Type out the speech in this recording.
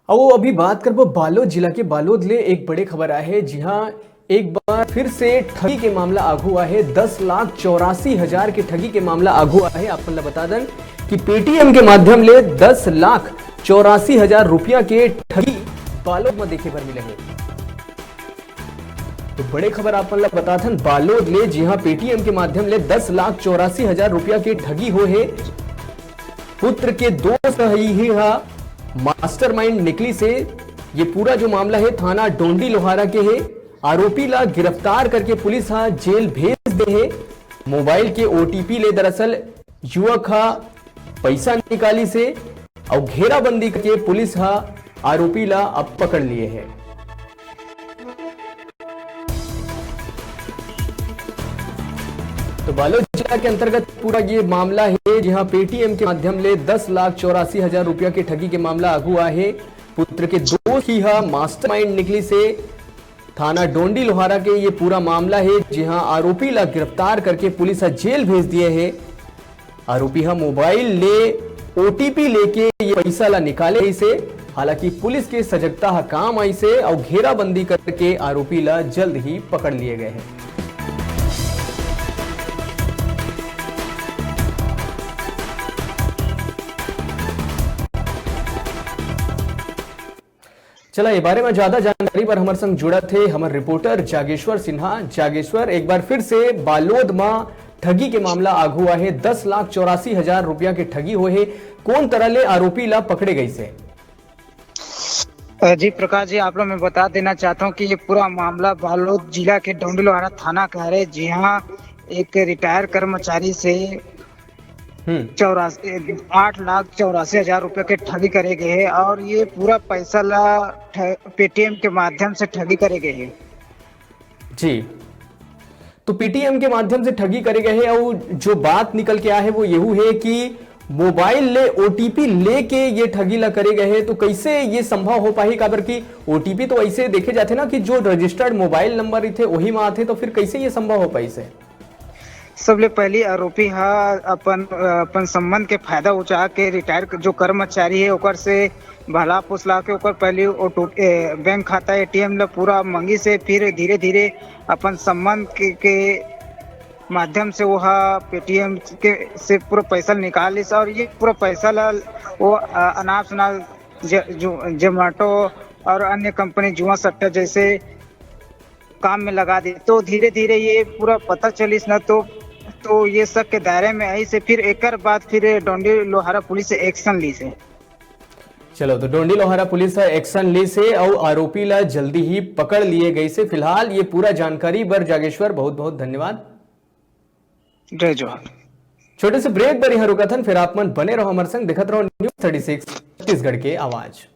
आओ अभी बात करबो बालोद जिला के बालोद ले एक बड़े खबर आए है। जी हाँ, एक बार फिर से ठगी के मामला आगू आए है। 10,84,000 के ठगी के मामला आगू आए है। आपको बता दें कि पेटीएम के माध्यम ले 10,84,000 रुपया के ठगी बालोद में देखे पर मिले हैं। तो बड़े खबर आपको बता दें बालोद ले जी हाँ पेटीएम के माध्यम ले 10,84,000 रुपया के ठगी हो है। पुत्र के दोस्त ही मास्टरमाइंड निकली से ये पूरा जो मामला है थाना डोंडी लोहारा के है। आरोपी ला गिरफ्तार करके पुलिस जेल भेज दे है। मोबाइल के ओटीपी ले दरअसल युवक पैसा निकाली से और घेराबंदी करके पुलिस आरोपी ला अब पकड़ लिए है। तो बालोद जिला के अंतर्गत पूरा ये मामला है जहां पेटीएम के माध्यम ले 10,84,000 रुपया के ठगी के मामला अगुआ है। पुत्र के दोस्त ही मास्टरमाइंड निकली से थाना डोंडी लोहारा के ये पूरा मामला है जहां आरोपी ला गिरफ्तार करके पुलिस जेल भेज दिए है। आरोपी मोबाइल ले ओटीपी लेके ये पैसा ला निकाले इसे। हालांकि पुलिस के सजगता काम आई से और घेराबंदी करके आरोपी ला जल्द ही पकड़ लिए गए हैं। चला ये बारे में ज्यादा जानकारी पर हमारे संग जुड़ा थे हमारे रिपोर्टर जागेश्वर सिन्हा। जागेश्वर, एक बार फिर से बालोद में ठगी के मामला आगू है। 10,84,000 रुपया के ठगी हुए है। कौन तरह ले आरोपी ला पकड़े गई से? जी प्रकाश जी, आप लोग मैं बता देना चाहता हूँ कि ये पूरा मामला बालोद जिला के डोंडी लोहारा थाना का है। जी हाँ, एक रिटायर कर्मचारी से 8,84,000 रुपए के ठगी करे गए हैं और ये पूरा पैसा ला पेटीएम के माध्यम से ठगी करे गए हैं। जी, तो पेटीएम के माध्यम से ठगी करे गए हैं और जो बात निकल के आया है वो यही है कि मोबाइल ले ओटीपी लेके ये ठगी ला करे गए हैं। तो कैसे ये संभव हो पाई? काबर की ओटीपी तो ऐसे देखे जाते ना कि जो रजिस्टर्ड मोबाइल नंबर थे वही में आते, तो फिर कैसे ये संभव हो पाई से? सबले पहले आरोपी अपन संबंध के फायदा उठा के रिटायर जो कर्मचारी है ओकर से भला पुसला के ओकर पहले बैंक खाता एटीएम ला पूरा मंगी से फिर धीरे धीरे अपन संबंध के माध्यम से वो पेटीएम के से पूरा पैसा निकाल ली और ये पूरा पैसा ला वो अनाप शनाप जोमेटो और अन्य कंपनी जुआ सट्टा जैसे काम में लगा दी। तो धीरे धीरे ये पूरा पता चलिस ना तो ये सब के दायरे में आई से फिर एक बाद फिर डोंडी लोहारा पुलिस से एक्शन ली से। चलो, तो डोंडी लोहारा पुलिस एक्शन ली से और आरोपी ला जल्दी ही पकड़ लिए गई से। फिलहाल ये पूरा जानकारी बर जागेश्वर बहुत बहुत धन्यवाद। जय जोहार। छोटे से ब्रेक पर यहाँ रुका था, फिर आप मन बने रहो हमारे संग, देखते रहो न्यूज़ 36 छत्तीसगढ़ के आवाज।